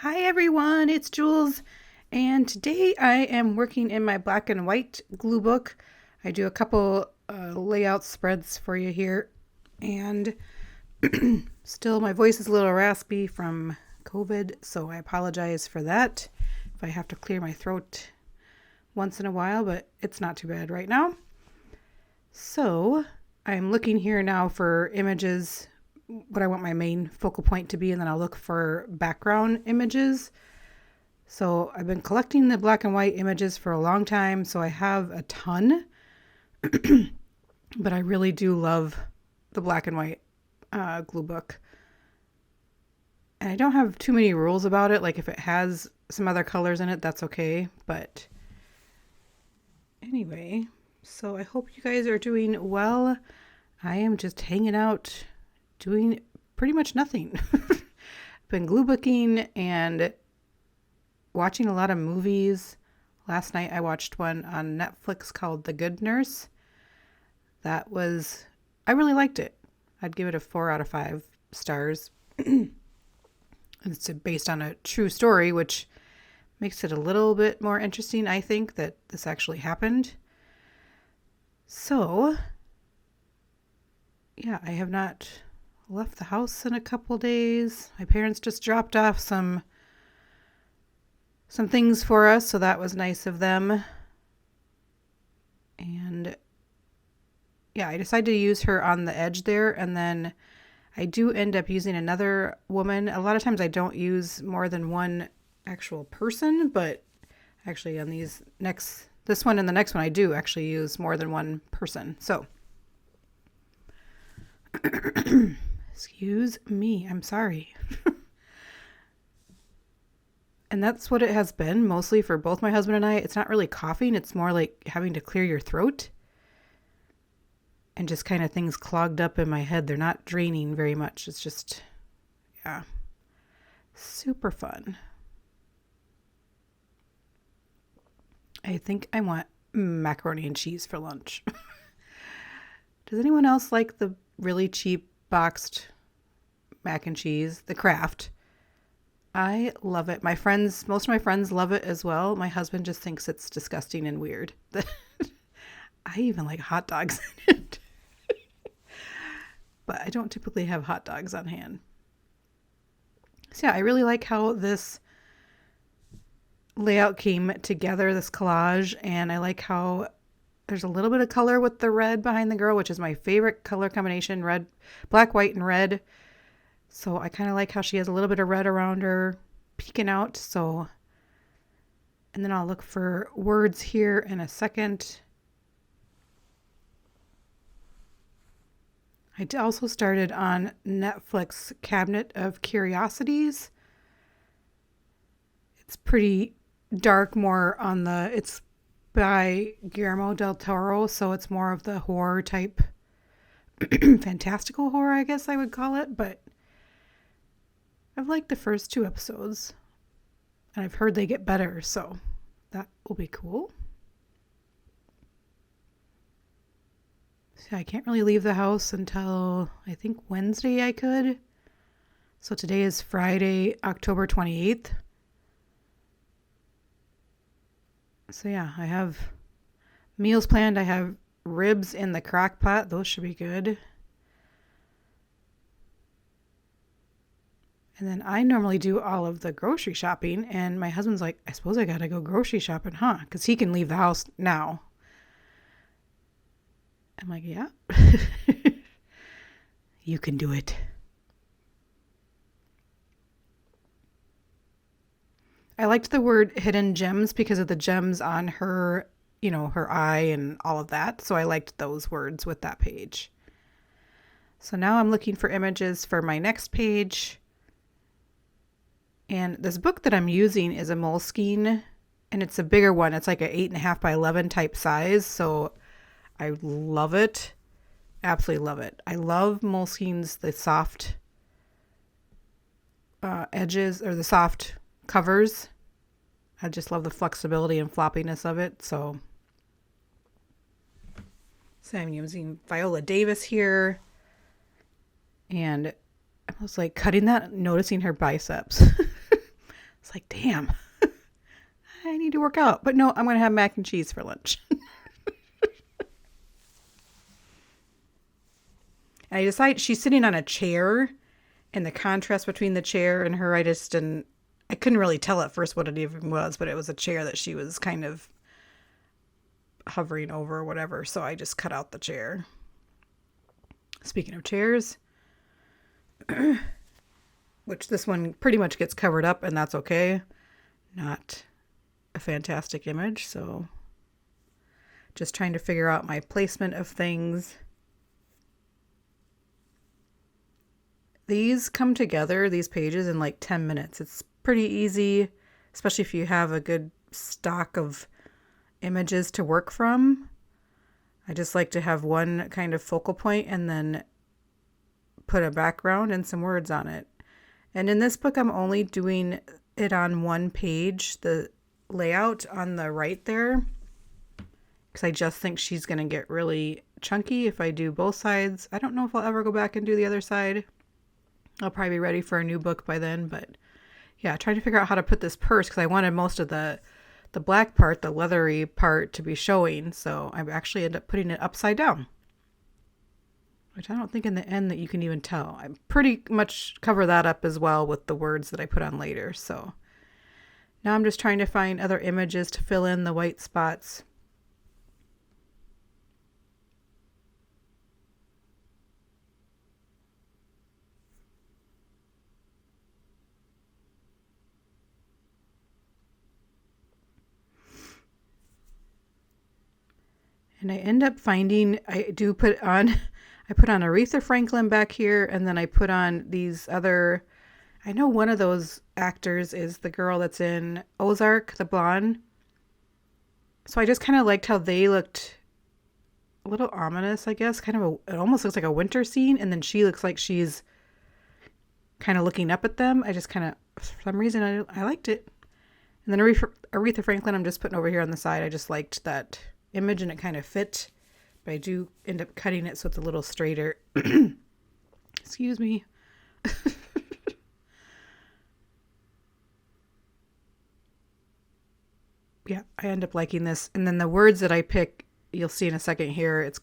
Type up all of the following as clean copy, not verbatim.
Hi everyone, it's Jules, and today I am working in my black and white glue book. I do a couple layout spreads for you here, and still my voice is a little raspy from COVID, so I apologize for that if I have to clear my throat once in a while, but it's not too bad right now. So I'm looking here now for images, what I want my main focal point to be, and then I'll look for background images. So I've been collecting the black and white images for a long time, so I have a ton, but I really do love the black and white glue book. And I don't have too many rules about it. Like if it has some other colors in it, that's okay. But anyway, so I hope you guys are doing well. I am just hanging out, doing pretty much nothing. Been glue booking and watching a lot of movies. Last night I watched one on Netflix called The Good Nurse. I really liked it. I'd give it a 4 out of 5 stars. It's based on a true story, which makes it a little bit more interesting, I think, that this actually happened. So, yeah, I have not left the house in a couple days. My parents just dropped off some things for us, so that was nice of them. And yeah, I decided to use her on the edge there, and then I do end up using another woman. A lot of times I don't use more than one actual person, but actually on this one and the next one I do actually use more than one person. So excuse me, I'm sorry. And that's what it has been mostly for both my husband and I. It's not really coughing. It's more like having to clear your throat and just kind of things clogged up in my head. They're not draining very much. It's just, yeah, super fun. I think I want macaroni and cheese for lunch. Does anyone else like the really cheap boxed mac and cheese, the Kraft? I love it. Most of my friends love it as well. My husband just thinks it's disgusting and weird. I even like hot dogs in it. But I don't typically have hot dogs on hand. So yeah, I really like how this layout came together, this collage, and I like how there's a little bit of color with the red behind the girl, which is my favorite color combination, red, black, white, and red. So I kind of like how she has a little bit of red around her peeking out. So, and then I'll look for words here in a second. I also started on Netflix Cabinet of Curiosities. It's pretty dark, it's by Guillermo del Toro, so it's more of the horror type, fantastical horror, I guess I would call it, but I've liked the first 2 episodes, and I've heard they get better, so that will be cool. So I can't really leave the house until I think Wednesday I could. So today is Friday, October 28th. So yeah, I have meals planned. I have ribs in the crock pot. Those should be good. And then I normally do all of the grocery shopping, and my husband's like, I suppose I gotta go grocery shopping, huh? Because he can leave the house now. I'm like, yeah. You can do it. I liked the word hidden gems because of the gems on her, her eye and all of that. So I liked those words with that page. So now I'm looking for images for my next page. And this book that I'm using is a Moleskine, and it's a bigger one. It's like an 8.5 by 11 type size. So I love it. Absolutely love it. I love Moleskine's, the soft edges, or the soft covers. I just love the flexibility and floppiness of it. So I'm using Viola Davis here. And I was like cutting that, noticing her biceps. It's like, damn, I need to work out. But no, I'm going to have mac and cheese for lunch. And I decide she's sitting on a chair, and the contrast between the chair and her, I couldn't really tell at first what it even was, but it was a chair that she was kind of hovering over or whatever. So I just cut out the chair. Speaking of chairs, which this one pretty much gets covered up, and that's okay. Not a fantastic image, so just trying to figure out my placement of things. These come together, these pages, in like 10 minutes. It's pretty easy, especially if you have a good stock of images to work from. I just like to have one kind of focal point and then put a background and some words on it. And in this book, I'm only doing it on one page, the layout on the right there, because I just think she's going to get really chunky if I do both sides. I don't know if I'll ever go back and do the other side. I'll probably be ready for a new book by then, but yeah, trying to figure out how to put this purse, because I wanted most of the black part, the leathery part, to be showing, so I actually end up putting it upside down, which I don't think in the end that you can even tell. I pretty much cover that up as well with the words that I put on later. So now I'm just trying to find other images to fill in the white spots. And I end up finding, I put on Aretha Franklin back here, and then I put on these other, I know one of those actors is the girl that's in Ozark, the blonde. So I just kind of liked how they looked a little ominous, I guess. It almost looks like a winter scene, and then she looks like she's kind of looking up at them. I just kind of, for some reason, I liked it. And then Aretha Franklin, I'm just putting over here on the side. I just liked that image and it kind of fit, but I do end up cutting it so it's a little straighter. Excuse me. Yeah, I end up liking this. And then the words that I pick, you'll see in a second here, it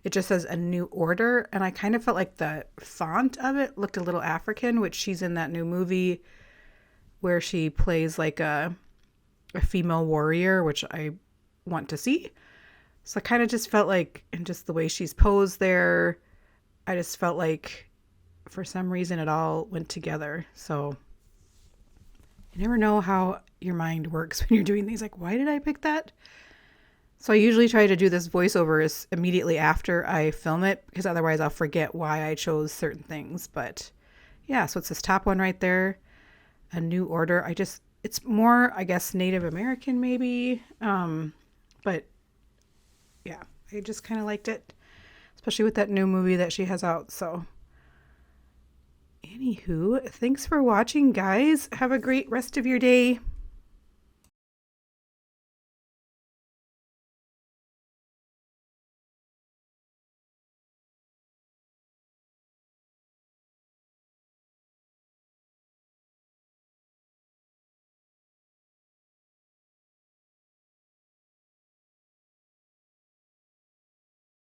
just says A New Order, and I kind of felt like the font of it looked a little African, which she's in that new movie where she plays like a female warrior, which I want to see. So I kind of just felt like, and just the way she's posed there, I just felt like for some reason it all went together. So you never know how your mind works when you're doing these. Like, why did I pick that? So I usually try to do this voiceover immediately after I film it, because otherwise I'll forget why I chose certain things. But yeah, so it's this top one right there, A New Order. It's more, I guess, Native American maybe. But yeah, I just kind of liked it, especially with that new movie that she has out. So anywho, thanks for watching, guys. Have a great rest of your day.